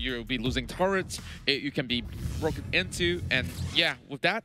you'll be losing turrets, you can be broken into, and yeah, with that,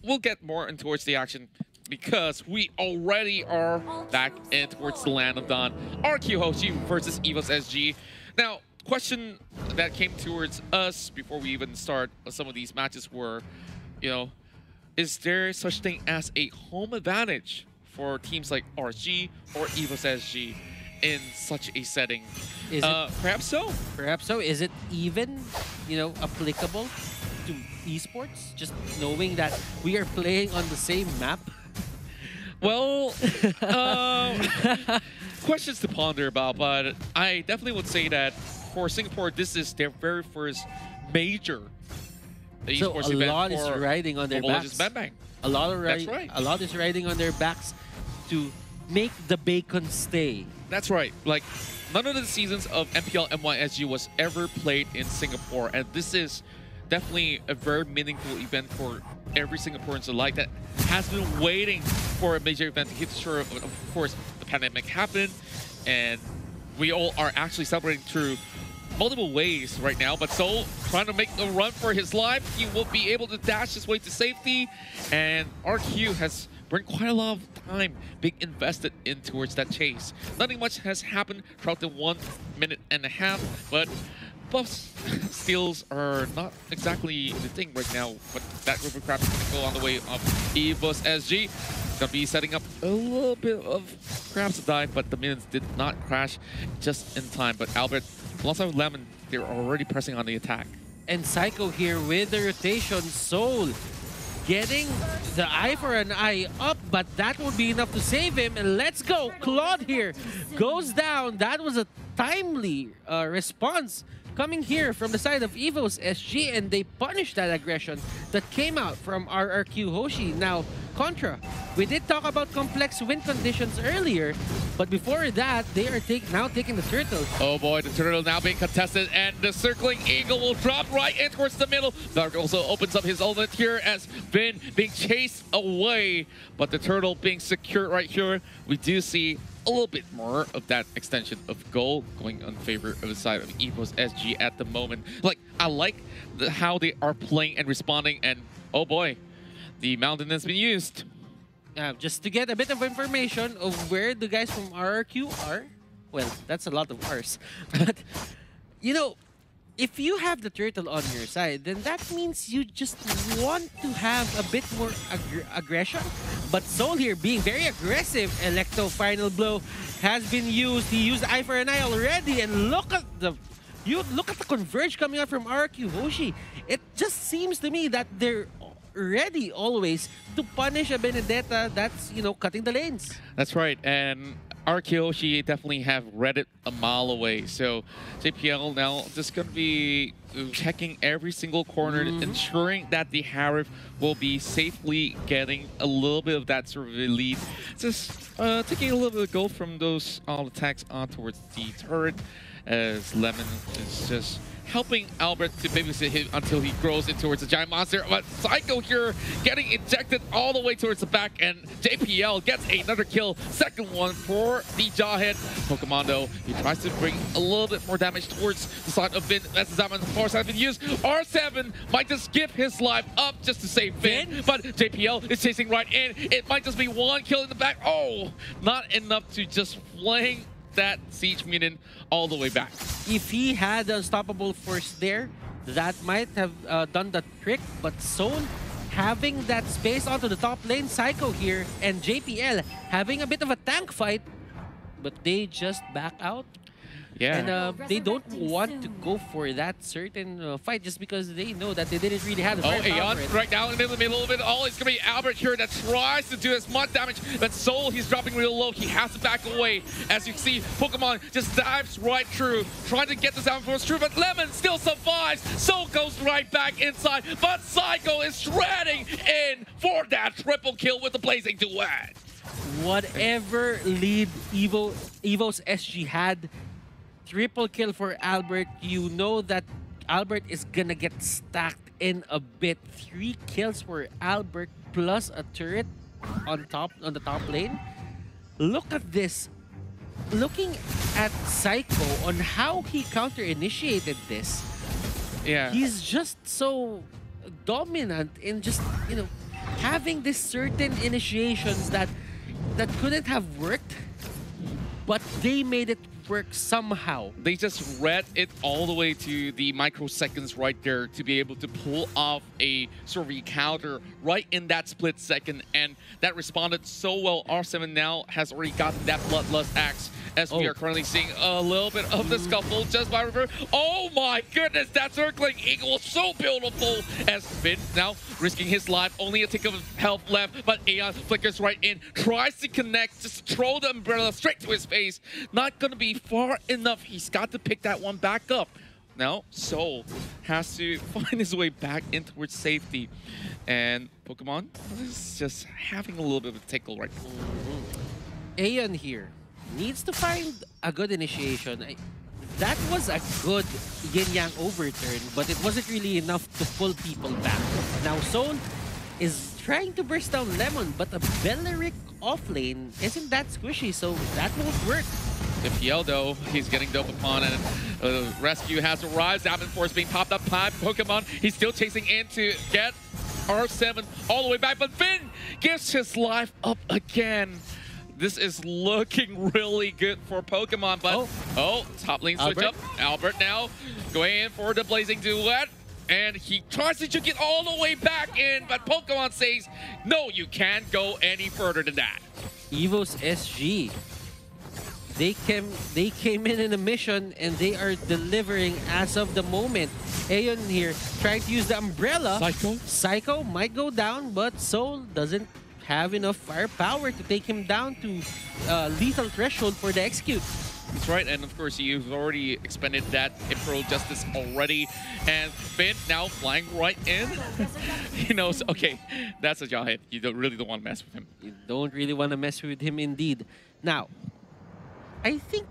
we'll get more in towards the action because we already are back in towards the land of Dawn. RRQ Hoshi versus Evos SG. Now, question that came towards us before we even start some of these matches were, you know, is there such thing as a home advantage for teams like RRG or Evos SG in such a setting? Is it, perhaps so. Perhaps so. Is it even, you know, applicable to esports? Just knowing that we are playing on the same map? Well, questions to ponder about, but I definitely would say that for Singapore, this is their very first major esports so a event lot is riding on their backs. A lot of a lot is riding on their backs to make the bacon stay. That's right. Like, none of the seasons of MPL NYSG was ever played in Singapore, and this is definitely a very meaningful event for every Singaporean alike that has been waiting for a major event to hit the shore. Of course, the pandemic happened, and we all are actually celebrating through multiple ways right now, but Soul trying to make a run for his life. He will be able to dash his way to safety, and RQ has brought quite a lot of time being invested in towards that chase. Nothing much has happened throughout the 1.5 minutes, but buffs steals are not exactly the thing right now, but that river crab is going to go on the way of Evos SG. Gonna be setting up a little bit of crabs to die, but the minions did not crash just in time. But Albert, alongside with Lemon, they're already pressing on the attack. And Psycho here with the rotation. Soul getting the eye for an eye up, but that would be enough to save him. And let's go. Claude here goes down. That was a timely response coming here from the side of Evos SG, and they punished that aggression that came out from RRQ Hoshi. Now, Contra, we did talk about complex wind conditions earlier, but before that, they are now taking the turtle. Oh boy, the turtle now being contested, and the circling eagle will drop right in towards the middle. Dark also opens up his ultimate here as Vin being chased away, but the turtle being secured right here. We do see a little bit more of that extension of goal going in favor of the side of Evos SG at the moment. Like, I like how they are playing and responding, and oh boy, the mountain has been used. Just to get a bit of information of where the guys from RRQ are. Well, that's a lot of R's. But, you know, if you have the turtle on your side, then that means you just want to have a bit more aggression. But Soul here being very aggressive. Electo final blow has been used. He used eye for an eye already, and look at the converge coming out from RRQ Hoshi. It just seems to me that they're ready always to punish a Benedetta that's, you know, cutting the lanes. That's right, and RRQ Hoshi definitely have read it a mile away. So JPL now just going to be checking every single corner, ensuring that the Harif will be safely getting a little bit of that sort of lead. Just taking a little bit of gold from those attacks on towards the turret, as Lemon is just helping Albert to babysit him until he grows in towards the giant monster. But Psycho here getting ejected all the way towards the back, and JPL gets another kill. Second one for the Jawhead. Pokemon, though, he tries to bring a little bit more damage towards the side of Vin. That's the Zaman force has been used. R7 might just give his life up just to save Vin, but JPL is chasing right in. It might just be one kill in the back. Oh, not enough to just fling that siege minion all the way back. If he had unstoppable force there, that might have done the trick, but Soul having that space onto the top lane, Psycho here, and JPL having a bit of a tank fight, but they just back out. Yeah. And they don't want to go for that certain fight just because they know that they didn't really have the firepower. Aeon right now in the middle of it all. It's going to be Albert here that tries to do as much damage, but Soul, he's dropping real low. He has to back away. As you see, Pokemon just dives right through, trying to get the Sound Force through, but Lemon still survives. Soul goes right back inside, but Psycho is shredding in for that triple kill with the Blazing Duet. Whatever lead Evos SG had, triple kill for Albert. You know that Albert is gonna get stacked in a bit. 3 kills for Albert plus a turret on the top lane. Look at this. Looking at Psycho on how he counter-initiated this, Yeah. He's just so dominant in just, you know, having this certain initiations that couldn't have worked, but they made it work somehow. They just read it all the way to the microseconds right there to be able to pull off a sort of counter right in that split second, and that responded so well. R7 now has already gotten that Bloodlust Axe, as we are currently seeing a little bit of the scuffle just by River. Oh my goodness, that circling eagle was so beautiful, as Finn now risking his life, only a tick of health left, but Aeon flickers right in, tries to connect, just throw the umbrella straight to his face. Not gonna be far enough. He's got to pick that one back up. Now, Soul has to find his way back in towards safety. And Pokemon is just having a little bit of a tickle right now. Aeon here needs to find a good initiation. That was a good yin-yang overturn, but it wasn't really enough to pull people back. Now Soul is trying to burst down Lemon, but a Belleric offlane isn't that squishy, so that won't work. If Yell, though, he's getting dope upon, and rescue has arrived. Zapin Force being popped up by Pokemon. He's still chasing in to get R7 all the way back, but Finn gives his life up again. This is looking really good for Pokemon, but top lane switch up. Albert now going in for the Blazing Duet, and he tries to juke it all the way back in, but Pokemon says, no, you can't go any further than that. Evos SG. They came in a mission and they are delivering as of the moment. Aeon here trying to use the umbrella. Psycho might go down, but Soul doesn't have enough firepower to take him down to lethal threshold for the execute. That's right, and of course you've already expended that Imperial Justice already, and Finn now flying right in. He knows, okay, that's a jaw hit. You really don't want to mess with him. You don't really want to mess with him indeed. Now, I think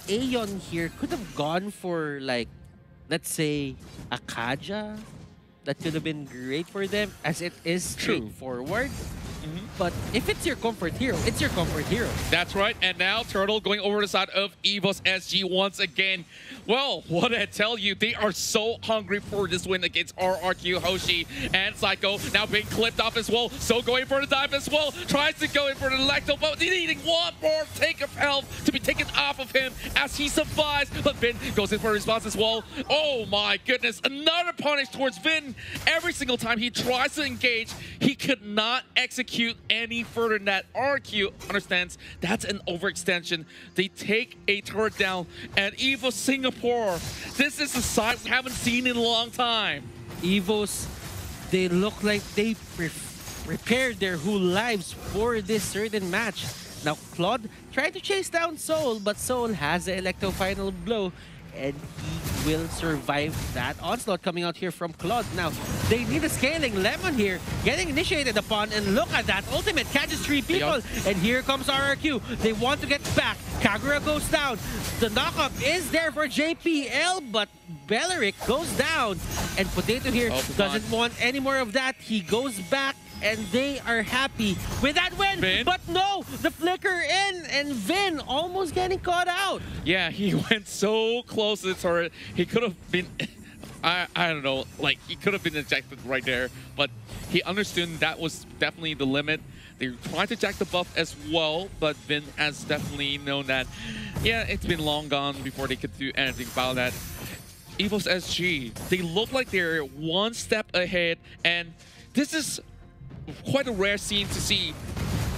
Aeon here could have gone for, like, let's say, a Kaja. That could have been great for them, as it is straightforward. But if it's your comfort hero, it's your comfort hero. That's right. And now Turtle going over the side of Evos SG once again. Well, what I tell you, they are so hungry for this win against RRQ Hoshi. And Psycho now being clipped off as well. So going for the dive as well. Tries to go in for the Electro, but needing one more take of health to be taken off of him as he survives. But Vin goes in for a response as well. Oh my goodness. Another punish towards Vin. Every single time he tries to engage, he could not execute any further than that. RQ understands that's an overextension. They take a turret down, and Evos Singapore, this is a side we haven't seen in a long time. Evos, they look like they prepared their whole lives for this certain match. Now Claude tried to chase down Soul, but Soul has the Electro final blow, and he will survive that onslaught coming out here from Claude. Now, they need a scaling. Lemon here getting initiated upon, and look at that ultimate catches 3 people. And here comes RRQ. They want to get back. Kagura goes down. The knockup is there for JPL, but Belleric goes down. And Potato here doesn't want any more of that. He goes back, and they are happy with that win. Vin? But no, the flicker in, and Vin almost getting caught out. Yeah, he went so close to the turret. He could have been, I don't know, like he could have been ejected right there, but he understood that was definitely the limit. They tried to jack the buff as well, but Vin has definitely known that, yeah, it's been long gone before they could do anything about that. Evos SG, they look like they're one step ahead, and this is quite a rare scene to see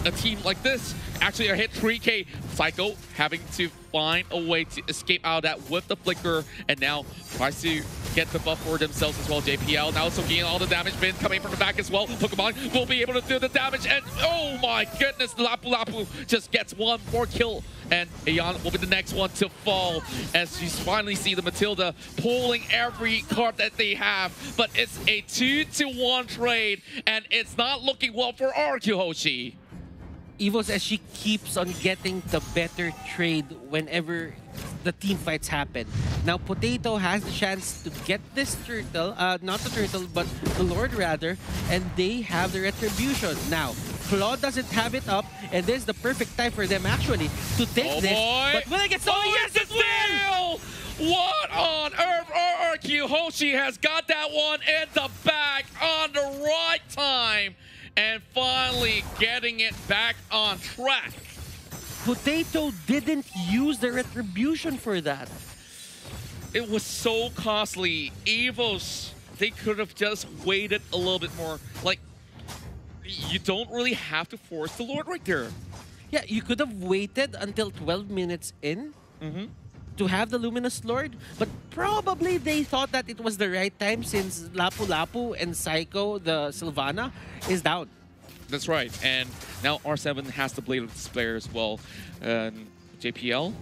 a team like this actually hit 3K. Psycho having to find a way to escape out of that with the flicker, and now tries to get the buff for themselves as well. JPL now also getting all the damage. Vin coming from the back as well. Pokemon will be able to do the damage, and oh my goodness, Lapu Lapu just gets one more kill, and Aeon will be the next one to fall as you finally see the Matilda pulling every card that they have. But it's a 2-to-1 trade, and it's not looking well for RRQ Hoshi. Evos as she keeps on getting the better trade whenever the team fights happen. Now Potato has the chance to get this turtle, not the turtle, but the Lord rather, and they have the retribution. Now, Claude doesn't have it up, and this is the perfect time for them actually to take this. Boy. But will it get stolen? Yes, it will! What on earth? RRQ Hoshi has got that one in the bag on the right time and finally getting it back on track. Potato didn't use the retribution for that. It was so costly. Evos, they could have just waited a little bit more. Like, you don't really have to force the Lord right there. Yeah, you could have waited until 12 minutes in to have the Luminous Lord, but probably they thought that it was the right time since Lapu Lapu and Psycho, the Sylvana, is down. That's right. And now R7 has the Blade of Despair as well. JPL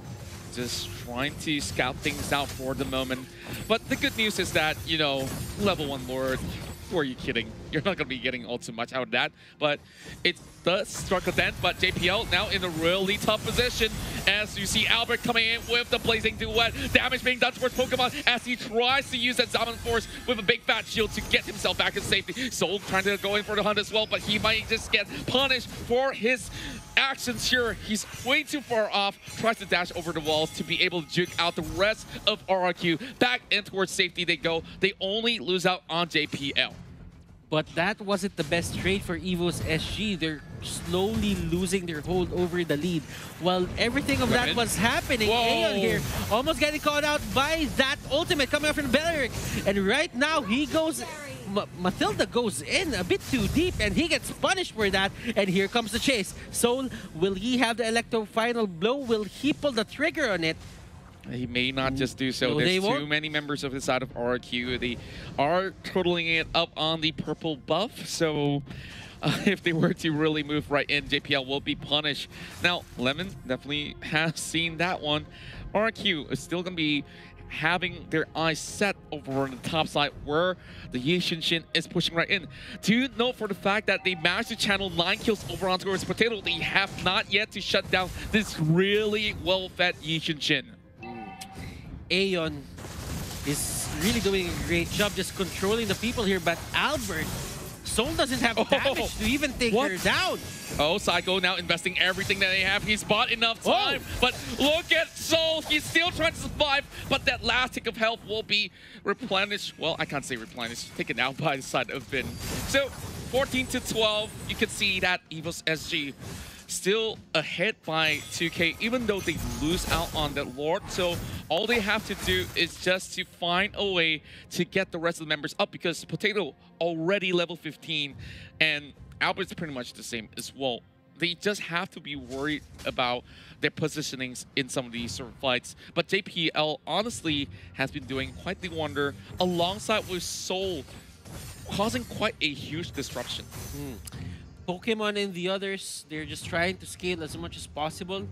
just trying to scout things out for the moment. But the good news is that, you know, level 1 Lord, who are you kidding? You're not going to be getting all too much out of that. But it does strike a dent. But JPL now in a really tough position as you see Albert coming in with the Blazing Duet. Damage being done towards Pokemon as he tries to use that Zaman Force with a big fat shield to get himself back in safety. Soul trying to go in for the hunt as well, but he might just get punished for his actions here. He's way too far off, tries to dash over the walls to be able to juke out the rest of RRQ. Back in towards safety they go. They only lose out on JPL. But that wasn't the best trade for Evos SG. They're slowly losing their hold over the lead. While everything of that was happening, Aeon here almost getting caught out by that ultimate coming out from Belleric. And right now he goes... Matilda goes in a bit too deep and he gets punished for that. And here comes the chase. Soul, will he have the Electro final blow? Will he pull the trigger on it? He may not just do so. No, There's too many members of the side of RRQ. They are totaling it up on the purple buff. So if they were to really move right in, JPL will be punished. Now, Lemon definitely has seen that one. RRQ is still going to be having their eyes set over on the top side where the Yishin is pushing right in. Do note for the fact that they managed to channel 9 kills over onto his Potato. They have not yet to shut down this really well-fed Yishin. Aeon is really doing a great job just controlling the people here, but Albert, Soul doesn't have damage to even take her down. Oh, Psycho now investing everything that they have. He's bought enough time, but look at Soul. He's still trying to survive, but that last tick of health will be replenished. Well, I can't say replenished. Taken out by the side of Finn. So, 14 to 12, you can see that Evos SG still ahead by 2K, even though they lose out on the Lord. So all they have to do is just to find a way to get the rest of the members up, because Potato already level 15 and Albert's pretty much the same as well. They just have to be worried about their positionings in some of these sort of fights. But JPL honestly has been doing quite the wonder alongside with Soul, causing quite a huge disruption. Pokemon and the others, they're just trying to scale as much as possible.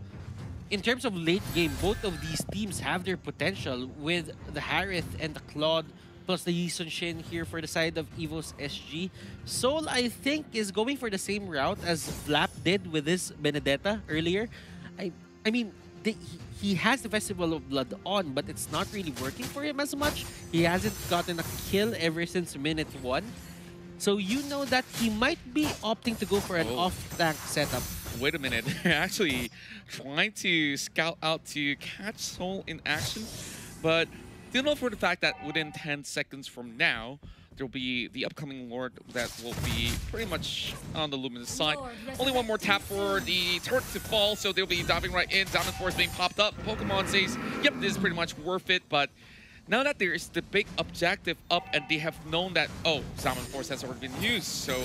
In terms of late game, both of these teams have their potential with the Harith and the Claude, plus the Yishin here for the side of Evos SG. Soul, I think, is going for the same route as Flap did with his Benedetta earlier. I mean, he has the Festival of Blood on, but it's not really working for him as much. He hasn't gotten a kill ever since minute 1. So you know that he might be opting to go for an off-tank setup. Wait a minute. They're actually trying to scout out to catch Soul in action. But do know for the fact that within 10 seconds from now, there'll be the upcoming Lord that will be pretty much on the Luminous side. Only one more tap for the turret to fall, so they'll be diving right in. Diamond Force being popped up. Pokemon says, yep, this is pretty much worth it, but now that there is the big objective up and they have known that, oh, Salmon Force has already been used, so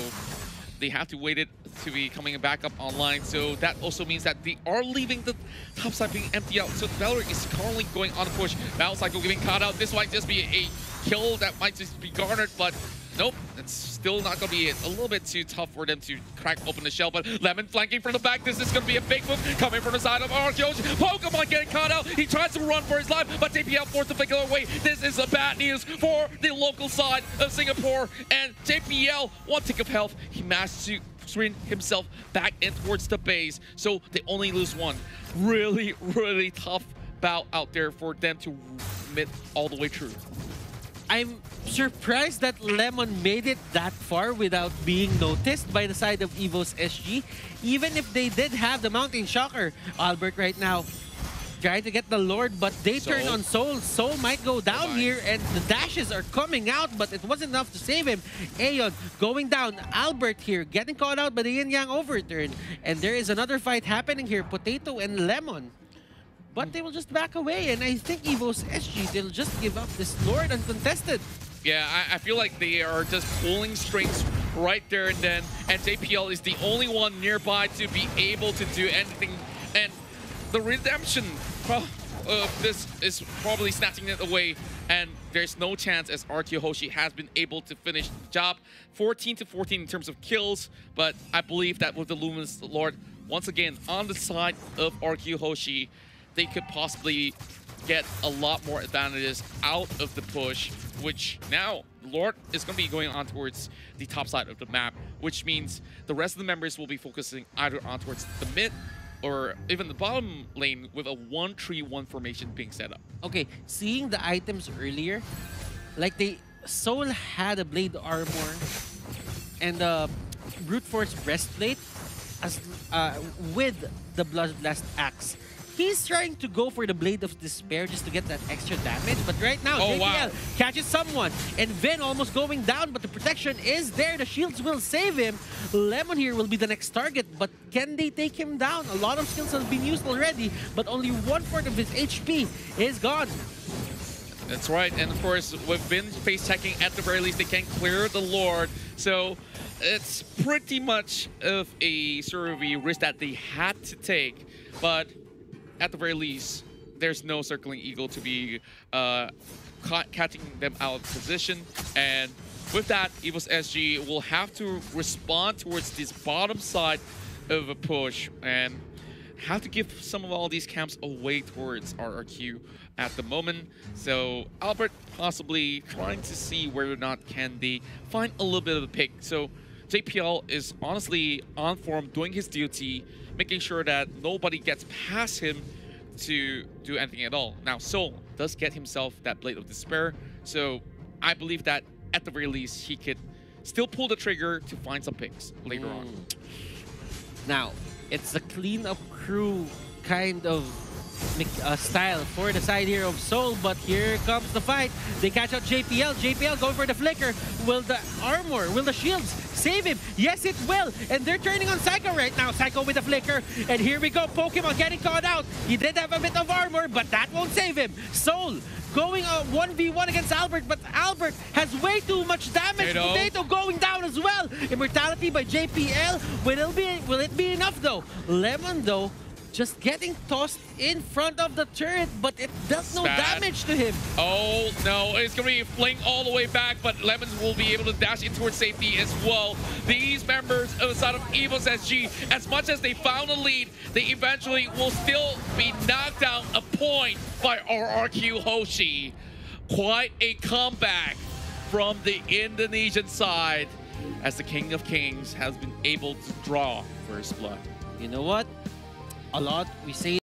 they have to wait it to be coming back up online. So that also means that they are leaving the top side being empty out. So Valor is currently going on a push. Battle Cycle getting caught out. This might just be a kill that might just be garnered, but nope, it's still not going to be a little bit too tough for them to crack open the shell. But Lemon flanking from the back. This is going to be a big move coming from the side of RRQ Hoshi. Pokemon getting caught out. He tries to run for his life, but JPL forced to figure out a way. This is a bad news for the local side of Singapore. And JPL, one tick of health. He managed to swing himself back in towards the base. So they only lose one. Really, really tough bout out there for them to admit all the way through. I'm surprised that Lemon made it that far without being noticed by the side of Evos SG. Even if they did have the Mountain Shocker, Albert right now trying to get the Lord, but they turn Soul. on Soul. Soul might go down Bye-bye. here, and the dashes are coming out, but it wasn't enough to save him. Aeon going down. Albert here getting caught out by the Yin Yang overturn. And there is another fight happening here, Potato and Lemon. But they will just back away, and I think Evos SG, they'll just give up this Lord uncontested. Yeah, I feel like they are just pulling strings right there and then, and JPL is the only one nearby to be able to do anything. And the redemption of this is probably snatching it away, and there's no chance as RRQ Hoshi has been able to finish the job. 14 to 14 in terms of kills, but I believe that with the Luminous Lord once again on the side of RRQ Hoshi, they could possibly get a lot more advantages out of the push, which now Lord is going to be going on towards the top side of the map, which means the rest of the members will be focusing either on towards the mid or even the bottom lane with a 1-3-1 formation being set up. Okay, seeing the items earlier, like Soul had a blade armor and a brute force breastplate as with the blood blast axe. He's trying to go for the Blade of Despair just to get that extra damage, but right now, JPL catches someone, and Vin almost going down, but the protection is there. The shields will save him. Lemon here will be the next target, but can they take him down? A lot of skills have been used already, but only 1/4 of his HP is gone. That's right, and of course, with Vin face checking, at the very least, they can clear the Lord. So it's pretty much of a sort of a risk that they had to take, but at the very least, there's no Circling Eagle to be catching them out of position. And with that, Evos SG will have to respond towards this bottom side of a push and have to give some of all these camps away towards RRQ at the moment. So Albert possibly trying to see whether or not can they find a little bit of a pick. So JPL is honestly on form, doing his duty, making sure that nobody gets past him to do anything at all. Now, Soul does get himself that Blade of Despair, so I believe that at the very least, he could still pull the trigger to find some picks later on. Now, it's a clean-up crew kind of style for the side here of Soul, but here comes the fight. They catch out JPL. JPL going for the flicker. Will the armor, will the shields save him? Yes, it will. And they're turning on Psycho right now. Psycho with the flicker. And here we go. Pokemon getting caught out. He did have a bit of armor, but that won't save him. Soul going 1v1 against Albert, but Albert has way too much damage. Potato going down as well. Immortality by JPL. Will it be enough though? Lemon though, just getting tossed in front of the turret, but it does no damage to him. Oh no, it's gonna be flinged all the way back, but Lemons will be able to dash in towards safety as well. These members of the side of Evos SG, as much as they found a lead, they eventually will still be knocked down a point by RRQ Hoshi. Quite a comeback from the Indonesian side, as the King of Kings has been able to draw first blood. You know what? A lot, we say